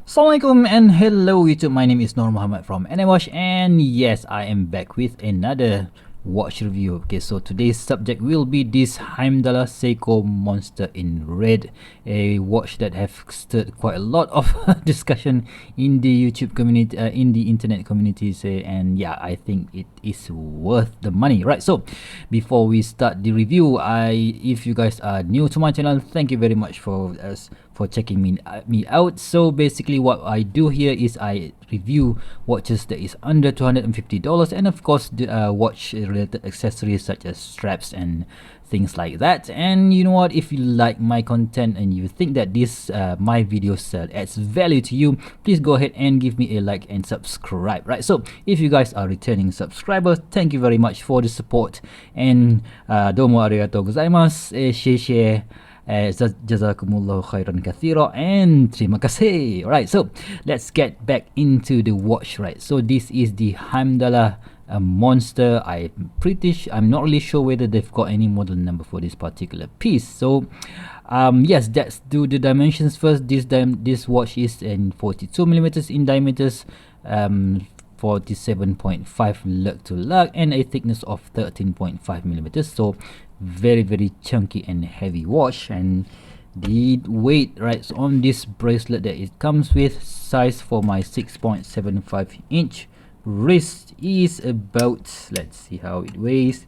Assalamualaikum and hello YouTube, my name is Nur Muhammad from NWatch, and yes, I am back with another watch review. Okay, so today's subject will be this Heimdallr Monster Red, a watch that have stirred quite a lot of discussion in the YouTube community, in the internet communities, and yeah, I think it is worth the money, right? So before we start the review, if you guys are new to my channel, thank you very much for checking me out. So basically what I do here is I review watches that is under $250, and of course the watch related accessories such as straps and things like that. And you know what, if you like my content and you think that this my videos adds value to you, please go ahead and give me a like and subscribe, right? So if you guys are returning subscribers, thank you very much for the support, and domo arigatou gozaimasu, share jazakumullahu khairan kathira, and terima kasih. Alright, so let's get back into the watch, right? So this is the Heimdallr Monster. I'm not really sure whether they've got any model number for this particular piece. So yes, let's do the dimensions first. This watch is in 42mm in diameters, 47.5 lug to lug, and a thickness of 13.5mm. So very chunky and heavy watch. And the weight, right, so on this bracelet that it comes with, size for my 6.75 inch wrist is about, let's see how it weighs,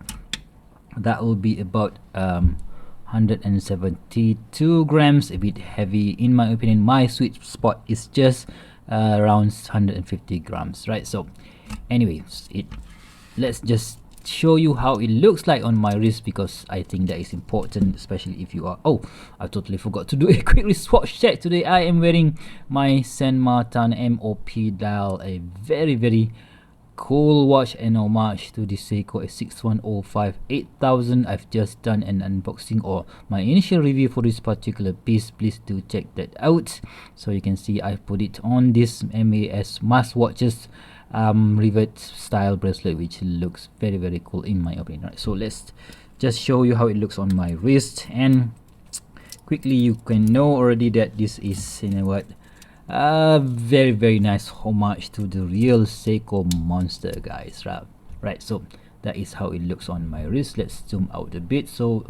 that will be about 172 grams, a bit heavy in my opinion. My sweet spot is just around 150 grams, right? So anyways, let's just show you how it looks like on my wrist, because I think that is important, especially if you are I totally forgot to do a quick wristwatch check today. I am wearing my Saint Martin MOP dial, a very cool watch, an homage to the Seiko A6105-8000. I've just done an unboxing or my initial review for this particular piece. Please do check that out. So you can see I put it on this MAS Must Watches rivet style bracelet, which looks very cool in my opinion, right? So let's just show you how it looks on my wrist, and quickly you can know already that this is, you know what, very nice homage to the real Seiko Monster, guys, right? So that is how it looks on my wrist. Let's zoom out a bit. So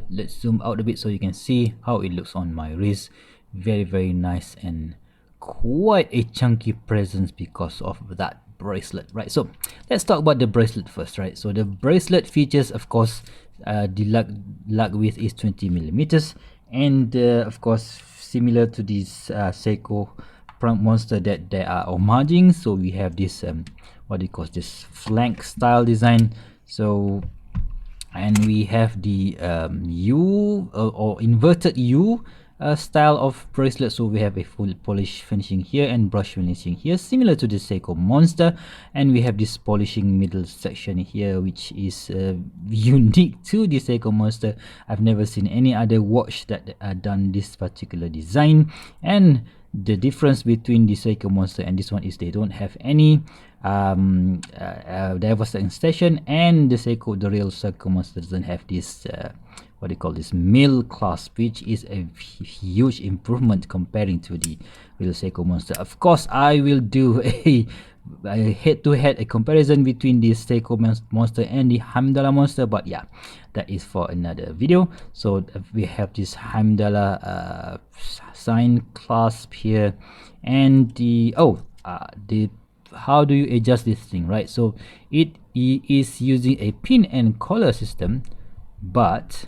let's zoom out a bit so you can see how it looks on my wrist. Very nice and quite a chunky presence because of that bracelet, right? So let's talk about the bracelet first, right? So the bracelet features, of course, the lug width is 20mm, and of course similar to this Seiko Monster that they are homaging. So we have this what do you call this, flank style design. So, and we have the U or inverted U style of bracelet. So we have a full polish finishing here and brush finishing here, similar to the Seiko Monster, and we have this polishing middle section here, which is unique to the Seiko Monster. I've never seen any other watch that done this particular design. And the difference between the Seiko Monster and this one is they don't have any diverse extension, and the real Seiko Monster doesn't have this what do you call this, mill clasp, which is a huge improvement comparing to the real Seiko Monster. Of course, I will do a head-to-head comparison between the Seiko Monster and the Heimdallr Monster, but yeah, that is for another video. So we have this Heimdallr sign clasp here, and the how do you adjust this thing, right? So it is using a pin and collar system, but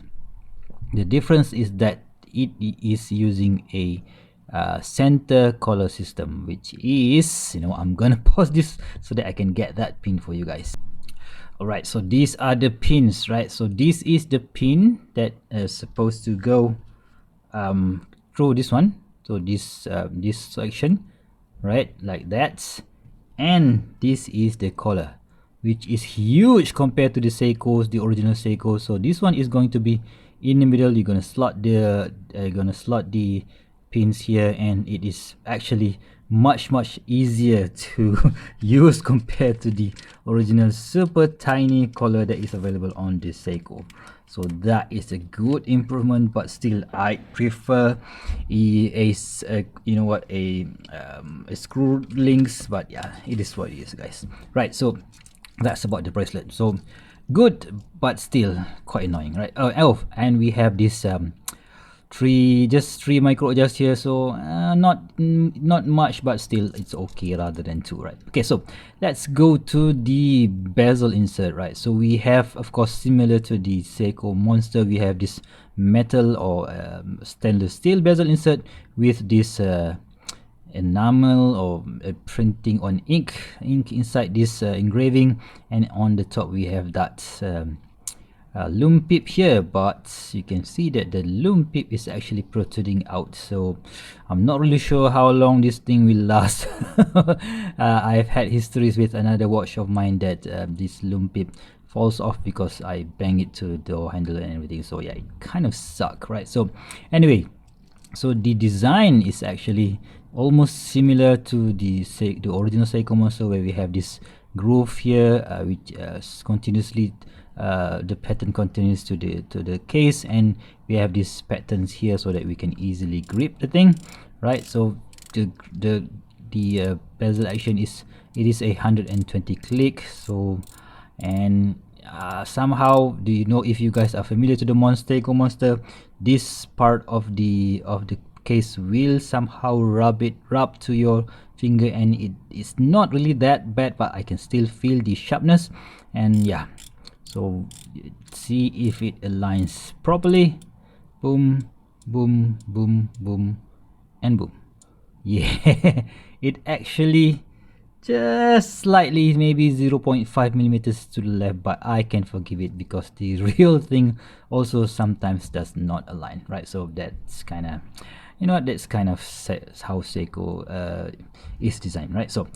the difference is that it is using a center collar system, which is, you know, I'm gonna pause this so that I can get that pin for you guys. Alright, so these are the pins, right? So this is the pin that is supposed to go through this one. So this section, right, like that. And this is the collar, which is huge compared to the Seikos, the original Seiko. So this one is going to be in the middle. You're gonna slot the pins here, and it is actually much easier to use compared to the original super tiny collar that is available on this Seiko. So that is a good improvement, but still I prefer you know what, a screw links. But yeah, it is what it is, guys. Right, so that's about the bracelet. So good, but still quite annoying, right? Oh, and we have this three micro adjust here, so not much, but still it's okay rather than two, right? Okay, so let's go to the bezel insert, right? So we have, of course, similar to the Seiko Monster, we have this metal or stainless steel bezel insert with this enamel or printing on ink inside this engraving, and on the top we have that loom pip here, but you can see that the loom pip is actually protruding out, so I'm not really sure how long this thing will last. I've had histories with another watch of mine that this loom pip falls off because I bang it to the door handle and everything, so yeah, it kind of suck, right? So anyway, so the design is actually almost similar to the original Seiko Monster, where we have this groove here, which continuously the pattern continues to the case, and we have these patterns here so that we can easily grip the thing, right? So the bezel action is, it is 120 click. So, and somehow, do you know, if you guys are familiar to the Seiko Monster, this part of the case will somehow rub to your finger, and it is not really that bad, but I can still feel the sharpness. And yeah, so see if it aligns properly. Boom, boom, boom, boom, and boom. Yeah, it actually just slightly, maybe 0.5 millimeters to the left, but I can forgive it because the real thing also sometimes does not align, right? So that's kind of, you know, that's kind of how Seiko is designed, right? So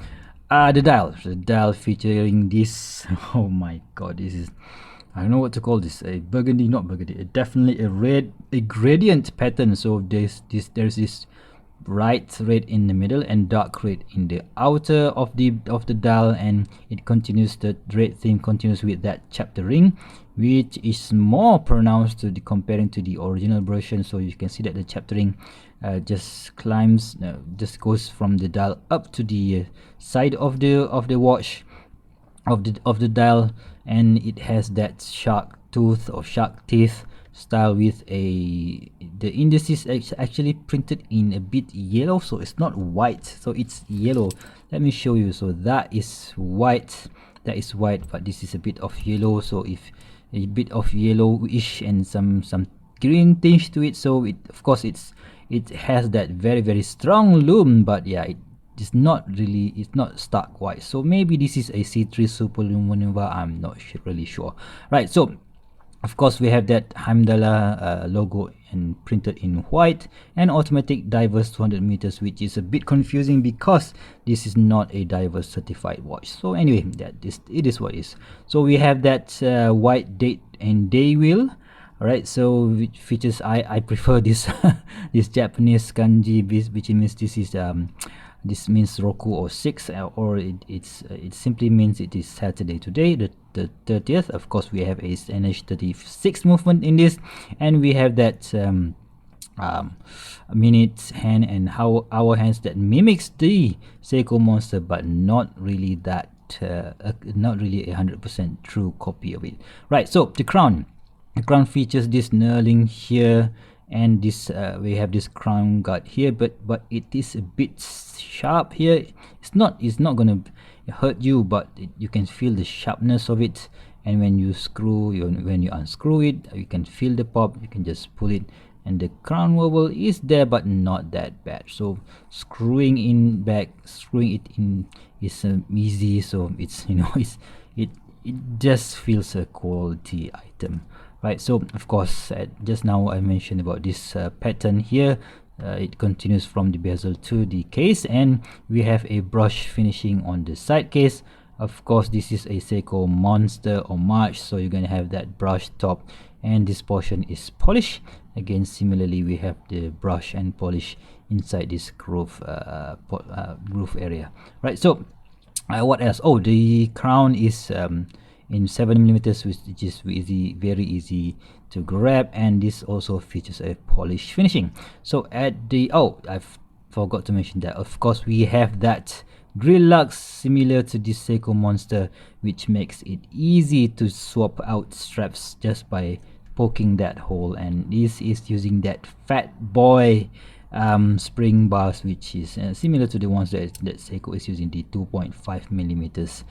the dial featuring this, oh my god, this is, I don't know what to call this, a burgundy, not burgundy, definitely a red, a gradient pattern. So there's this bright red in the middle and dark red in the outer of the dial, and it continues, the red theme continues with that chapter ring, which is more pronounced to the comparing to the original version. So you can see that the chapter ring just climbs, just goes from the dial up to the side of the watch, of the dial, and it has that shark tooth or shark teeth style with the indices actually printed in a bit yellow, so it's not white, so it's yellow. Let me show you. So that is white, but this is a bit of yellow, so if a bit of yellowish and some green tinge to it. So it, of course, it has that very strong loom, but yeah, it's not really, it's not stark white. So maybe this is a C3 Supernova, I'm not really sure, right? So of course we have that Heimdallr logo and printed in white, and automatic diverse 200 meters, which is a bit confusing because this is not a diverse certified watch. So anyway, it is what it is. So we have that white date and day wheel. Alright, so which features, I prefer this this Japanese kanji, which means this is this means Roku or 6, or it simply means it is Saturday today, the 30th. Of course, we have a NH36 movement in this, and we have that minute hand and hour hands that mimics the Seiko Monster, but not really that not really 100% true copy of it. Right, so the crown features this knurling here, and this we have this crown guard here, but it is a bit sharp here. It's not gonna hurt you, but you can feel the sharpness of it, and when you unscrew it, you can feel the pop. You can just pull it, and the crown wobble is there, but not that bad. So screwing it in is easy. So it's, you know, it just feels a quality item, right? So of course, just now I mentioned about this pattern here. It continues from the bezel to the case, and we have a brush finishing on the side case. Of course, this is a Seiko Monster homage, so you're gonna have that brush top, and this portion is polished. Again, similarly, we have the brush and polish inside this groove area, right? So what else? Oh, the crown is in 7 millimeters, which is very easy to grab, and this also features a polished finishing. So at the I've forgot to mention that of course we have that grill lug similar to the Seiko Monster, which makes it easy to swap out straps just by poking that hole, and this is using that fat boy spring bars, which is similar to the ones that Seiko is using, the 2.5 millimeters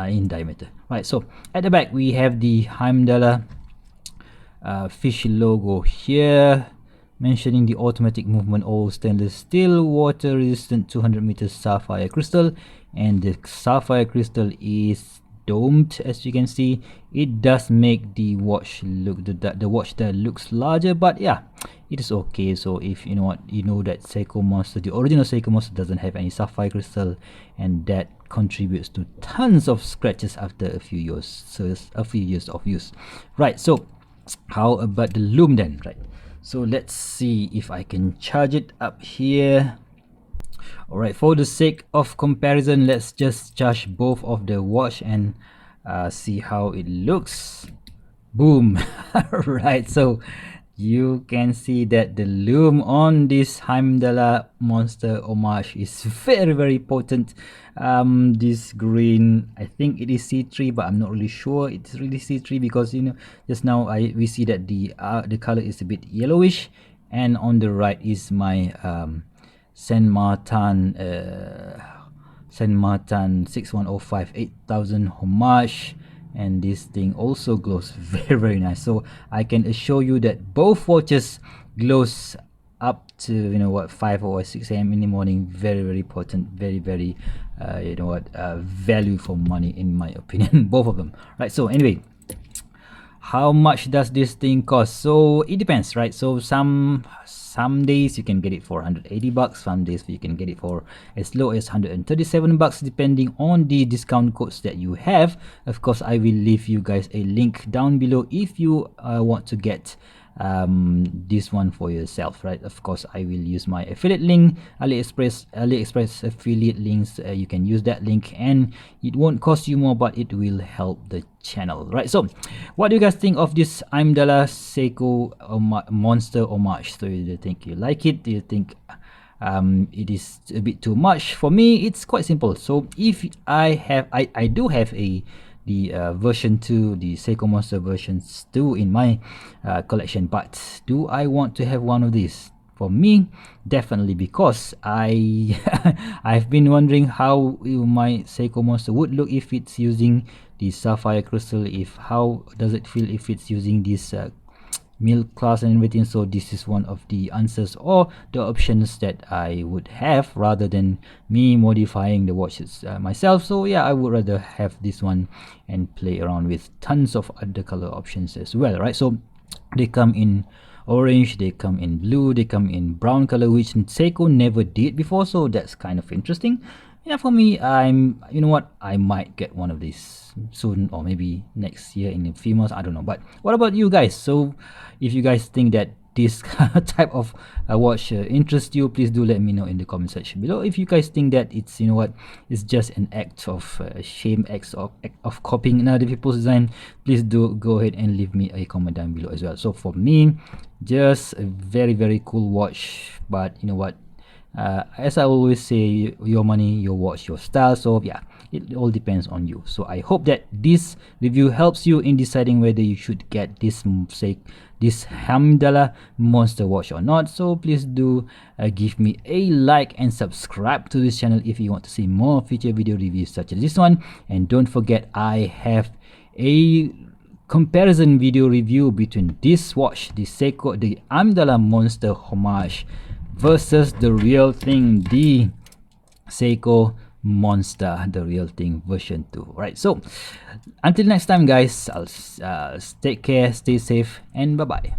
in diameter. Right, so at the back we have the Heimdallr fish logo here, mentioning the automatic movement, all stainless steel, water resistant, 200 meters sapphire crystal, and the sapphire crystal is domed. As you can see, it does make the watch look the watch that looks larger, but yeah, it is okay. So if you know what, you know that Seiko Monster, the original Seiko Monster, doesn't have any sapphire crystal, and that contributes to tons of scratches after a few years of use. Right, so how about the lume then? Right, so let's see if I can charge it up here. Alright, for the sake of comparison, let's just charge both of the watch and see how it looks. Boom. Right, so you can see that the lume on this Heimdallr Monster homage is very potent. This green, I think it is C3, but I'm not really sure it's really C3 because, you know, just now we see that the color is a bit yellowish, and on the right is my Saint Martin 6105 8000 homage, and this thing also glows very nice. So I can assure you that both watches glows up to, you know what, 5 or 6 a.m. in the morning. Very potent, very you know what, value for money in my opinion. Both of them. Right, so anyway, how much does this thing cost? So it depends, right? So some days you can get it for 180 bucks, some days you can get it for as low as 137 bucks, depending on the discount codes that you have. Of course, I will leave you guys a link down below if you want to get this one for yourself, right? Of course, I will use my affiliate link, AliExpress affiliate links. You can use that link and it won't cost you more, but it will help the channel, right? So what do you guys think of this Heimdallr Seiko Monster homage? So do you think you like it? Do you think it is a bit too much? For me, it's quite simple. So if I do have the version 2, the Seiko Monster versions 2 in my collection, but do I want to have one of these? For me, definitely, because I've been wondering how my Seiko Monster would look if it's using the sapphire crystal, how does it feel if it's using this milk class and everything. So this is one of the answers or the options that I would have, rather than me modifying the watches myself. So yeah, I would rather have this one and play around with tons of other color options as well, right? So they come in orange, they come in blue, they come in brown color, which Seiko never did before, so that's kind of interesting. Yeah, for me, you know what, I might get one of these soon, or maybe next year in a few months, I don't know. But what about you guys? So if you guys think that this type of watch interests you, please do let me know in the comment section below. If you guys think that it's, you know what, it's just an act of shame, act of copying other people's design, please do go ahead and leave me a comment down below as well. So for me, just a very cool watch, but you know what, as I always say, your money, your watch, your style. So yeah, it all depends on you. So I hope that this review helps you in deciding whether you should get this Heimdallr Monster watch or not. So please do give me a like and subscribe to this channel if you want to see more future video reviews such as this one. And don't forget, I have a comparison video review between this watch, the Heimdallr Monster homage, versus the real thing, the Seiko Monster, the real thing version 2. Right, so until next time guys, I'll take care, stay safe, and bye bye.